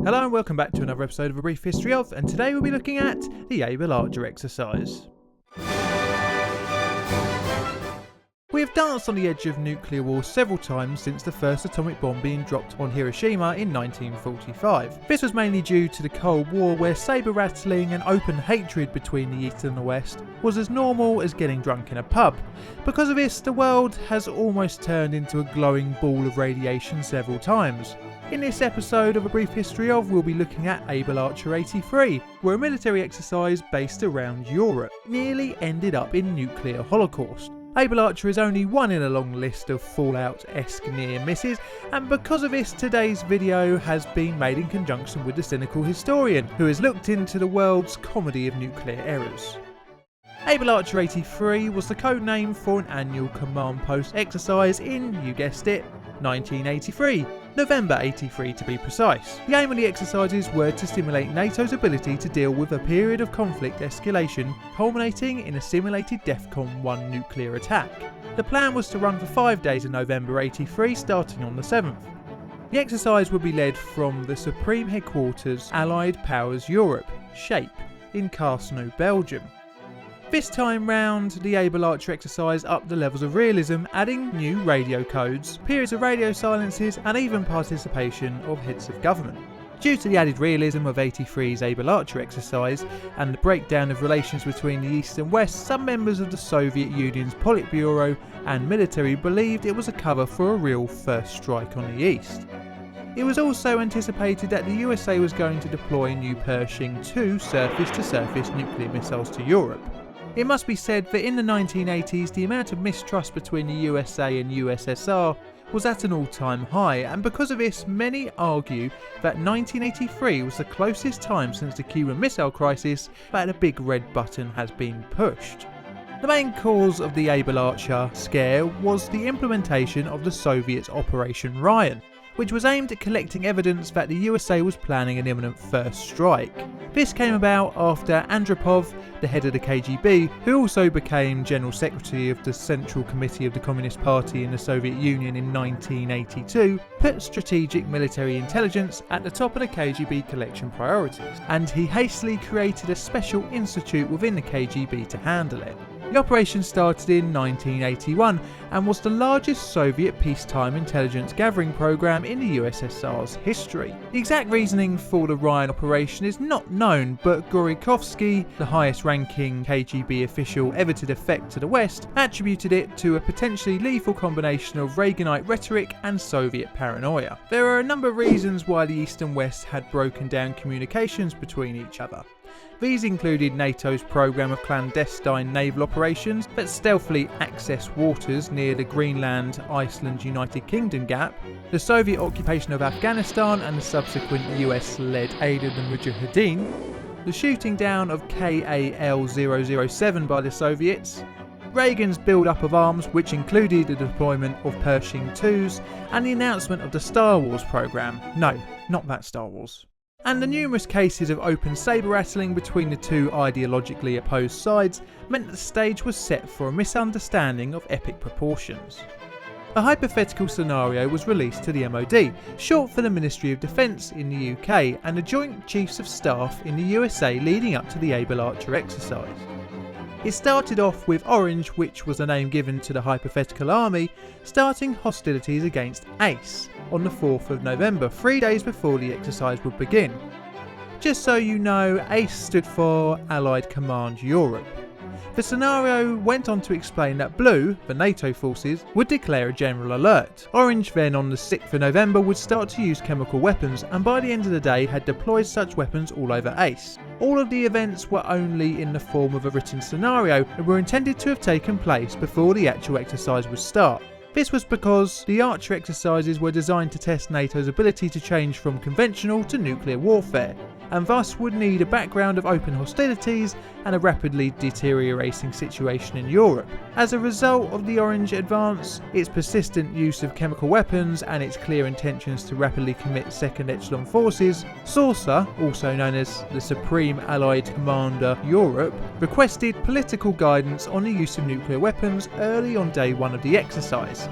Hello and welcome back to another episode of A Brief History of, and today we'll be looking at the Abel exercise. We have danced on the edge of nuclear war several times since the first atomic bomb being dropped on Hiroshima in 1945. This was mainly due to the Cold War, where sabre rattling and open hatred between the East and the West was as normal as getting drunk in a pub. Because of this, the world has almost turned into a glowing ball of radiation several times. In this episode of A Brief History of, we'll be looking at Abel 83, where a military exercise based around Europe nearly ended up in nuclear holocaust. Abel Archer is only one in a long list of fallout-esque near misses, and because of this, today's video has been made in conjunction with the Cynical Historian, who has looked into the world's comedy of nuclear errors. Abel 83 was the code name for an annual command post exercise in, you guessed it, 1983. November 83 to be precise. The aim of the exercises were to stimulate NATO's ability to deal with a period of conflict escalation culminating in a simulated DEFCON 1 nuclear attack. The plan was to run for 5 days in November 83, starting on the 7th. The exercise would be led from the Supreme Headquarters Allied Powers Europe, SHAPE, in Casino, Belgium. This time round, the Abel Archer exercise upped the levels of realism, adding new radio codes, periods of radio silences, and even participation of heads of government. Due to the added realism of 83's Abel Archer exercise and the breakdown of relations between the East and West, some members of the Soviet Union's Politburo and military believed it was a cover for a real first strike on the East. It was also anticipated that the USA was going to deploy new Pershing II surface-to-surface nuclear missiles to Europe. It must be said that in the 1980s, the amount of mistrust between the USA and USSR was at an all-time high, and because of this, many argue that 1983 was the closest time since the Cuban Missile Crisis that a big red button has been pushed. The main cause of the Abel Archer scare was the implementation of the Soviets' Operation Ryan, which was aimed at collecting evidence that the USA was planning an imminent first strike. This came about after Andropov, the head of the KGB, who also became General Secretary of the Central Committee of the Communist Party in the Soviet Union in 1982, put strategic military intelligence at the top of the KGB collection priorities, and he hastily created a special institute within the KGB to handle it. The operation started in 1981 and was the largest Soviet peacetime intelligence gathering program in the USSR's history. The exact reasoning for the Ryan operation is not known, but Gorikovsky, the highest ranking KGB official ever to defect to the West, attributed it to a potentially lethal combination of Reaganite rhetoric and Soviet paranoia. There are a number of reasons why the East and West had broken down communications between each other. These included NATO's programme of clandestine naval operations that stealthily accessed waters near the Greenland-Iceland-United Kingdom gap, the Soviet occupation of Afghanistan and the subsequent US-led aid of the Mujahideen, the shooting down of KAL-007 by the Soviets, Reagan's build-up of arms, which included the deployment of Pershing IIs, and the announcement of the Star Wars programme. No, not that Star Wars. And the numerous cases of open sabre rattling between the two ideologically opposed sides meant that the stage was set for a misunderstanding of epic proportions. A hypothetical scenario was released to the MOD, short for the Ministry of Defence in the UK, and the Joint Chiefs of Staff in the USA leading up to the Abel Archer exercise. It started off with Orange, which was the name given to the hypothetical army, starting hostilities against ACE on the 4th of November, 3 days before the exercise would begin. Just so you know, ACE stood for Allied Command Europe. The scenario went on to explain that Blue, the NATO forces, would declare a general alert. Orange then on the 6th of November would start to use chemical weapons, and by the end of the day had deployed such weapons all over ACE. All of the events were only in the form of a written scenario and were intended to have taken place before the actual exercise would start. This was because the Archer exercises were designed to test NATO's ability to change from conventional to nuclear warfare, and thus would need a background of open hostilities and a rapidly deteriorating situation in Europe. As a result of the Orange advance, its persistent use of chemical weapons and its clear intentions to rapidly commit second echelon forces, Saucer, also known as the Supreme Allied Commander Europe, requested political guidance on the use of nuclear weapons early on day one of the exercise.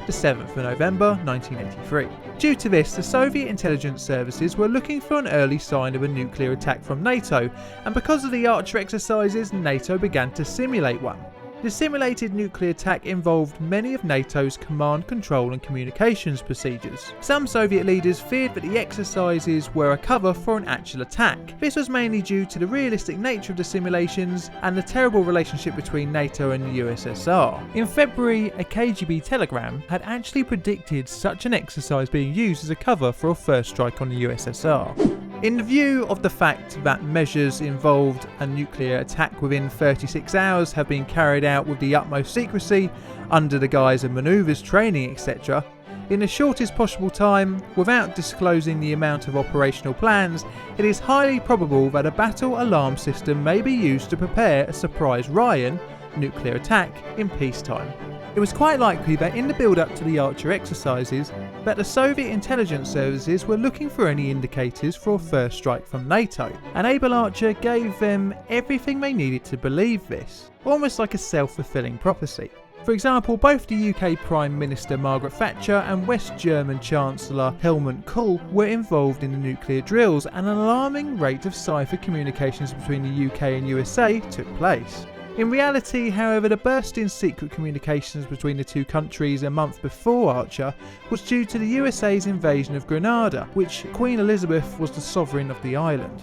the 7th of November 1983. Due to this, the Soviet intelligence services were looking for an early sign of a nuclear attack from NATO, and because of the Archer exercises, NATO began to simulate one. The simulated nuclear attack involved many of NATO's command, control and communications procedures. Some Soviet leaders feared that the exercises were a cover for an actual attack. This was mainly due to the realistic nature of the simulations and the terrible relationship between NATO and the USSR. In February, a KGB telegram had actually predicted such an exercise being used as a cover for a first strike on the USSR. In the view of the fact that measures involved a nuclear attack within 36 hours have been carried out with the utmost secrecy, under the guise of manoeuvres, training, etc., in the shortest possible time, without disclosing the amount of operational plans, it is highly probable that a battle alarm system may be used to prepare a surprise Ryan nuclear attack in peacetime. It was quite likely that in the build-up to the Archer exercises, that the Soviet intelligence services were looking for any indicators for a first strike from NATO, and Abel Archer gave them everything they needed to believe this, almost like a self-fulfilling prophecy. For example, both the UK Prime Minister Margaret Thatcher and West German Chancellor Helmut Kohl were involved in the nuclear drills, and an alarming rate of cipher communications between the UK and USA took place. In reality, however, the burst in secret communications between the two countries a month before Archer was due to the USA's invasion of Grenada, which Queen Elizabeth was the sovereign of the island.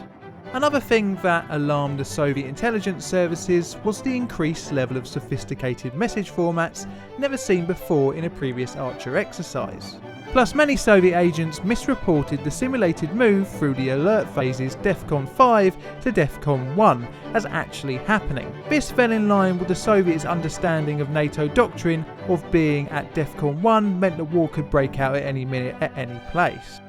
Another thing that alarmed the Soviet intelligence services was the increased level of sophisticated message formats never seen before in a previous Archer exercise. Plus, many Soviet agents misreported the simulated move through the alert phases DEFCON 5 to DEFCON 1 as actually happening. This fell in line with the Soviets' understanding of NATO doctrine of being at DEFCON 1 meant that war could break out at any minute at any place.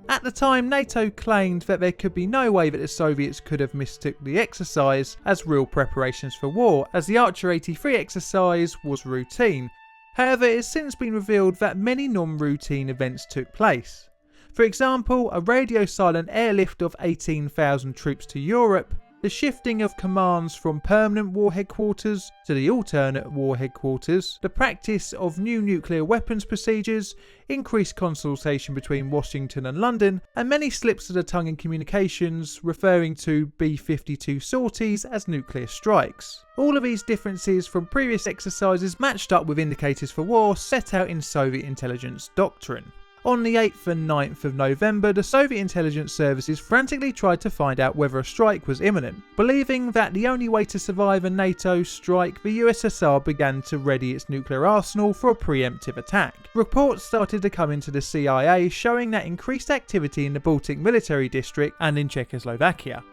At the time, NATO claimed that there could be no way that the Soviets could have mistook the exercise as real preparations for war, as the Archer 83 exercise was routine. However, it has since been revealed that many non-routine events took place. For example, a radio-silent airlift of 18,000 troops to Europe, the shifting of commands from permanent war headquarters to the alternate war headquarters, the practice of new nuclear weapons procedures, increased consultation between Washington and London, and many slips of the tongue in communications referring to B-52 sorties as nuclear strikes. All of these differences from previous exercises matched up with indicators for war set out in Soviet intelligence doctrine. On the 8th and 9th of November, the Soviet intelligence services frantically tried to find out whether a strike was imminent. Believing that the only way to survive a NATO strike, the USSR began to ready its nuclear arsenal for a preemptive attack. Reports started to come into the CIA showing that increased activity in the Baltic military district and in Czechoslovakia.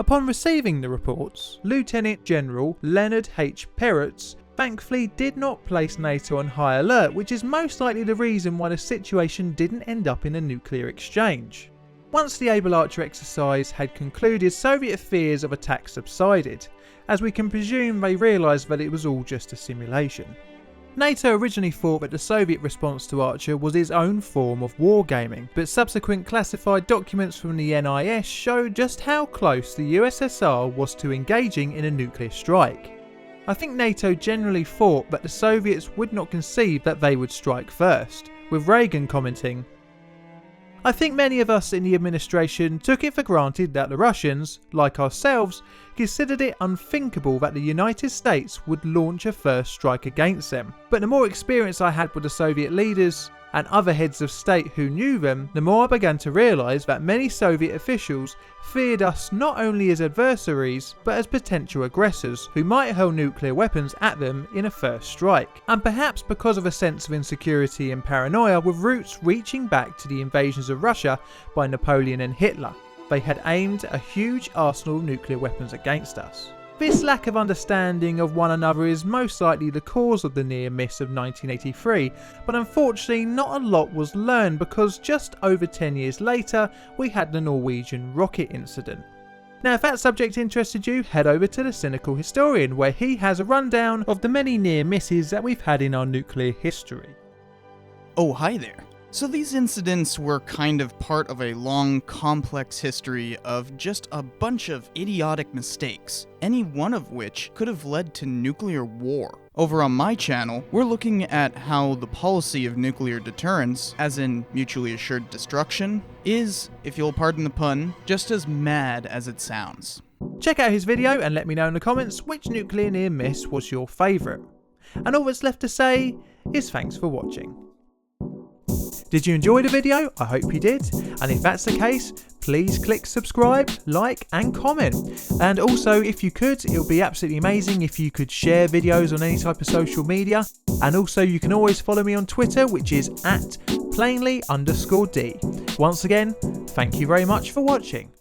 Upon receiving the reports, Lieutenant General Leonard H. Peretz thankfully did not place NATO on high alert, which is most likely the reason why the situation didn't end up in a nuclear exchange. Once the Abel Archer exercise had concluded, Soviet fears of attack subsided, as we can presume they realised that it was all just a simulation. NATO originally thought that the Soviet response to Archer was its own form of wargaming, but subsequent classified documents from the NIS showed just how close the USSR was to engaging in a nuclear strike. I think NATO generally thought that the Soviets would not concede that they would strike first, with Reagan commenting, "I think many of us in the administration took it for granted that the Russians, like ourselves, considered it unthinkable that the United States would launch a first strike against them. But the more experience I had with the Soviet leaders and other heads of state who knew them, the more I began to realise that many Soviet officials feared us not only as adversaries, but as potential aggressors who might hurl nuclear weapons at them in a first strike. And perhaps because of a sense of insecurity and paranoia with roots reaching back to the invasions of Russia by Napoleon and Hitler, they had aimed a huge arsenal of nuclear weapons against us. This lack of understanding of one another is most likely the cause of the near miss of 1983, but unfortunately not a lot was learned because just over 10 years later we had the Norwegian rocket incident. Now if that subject interested you, head over to the Cynical Historian where he has a rundown of the many near misses that we've had in our nuclear history. Oh, hi there. So these incidents were kind of part of a long, complex history of just a bunch of idiotic mistakes, any one of which could have led to nuclear war. Over on my channel, we're looking at how the policy of nuclear deterrence, as in mutually assured destruction, is, if you'll pardon the pun, just as mad as it sounds. Check out his video and let me know in the comments which nuclear near miss was your favourite. And all that's left to say is thanks for watching. Did you enjoy the video? I hope you did. And if that's the case, please click subscribe, like and comment. And also, if you could, it would be absolutely amazing if you could share videos on any type of social media. And also you can always follow me on Twitter, which is @plainly_d. Once again, thank you very much for watching.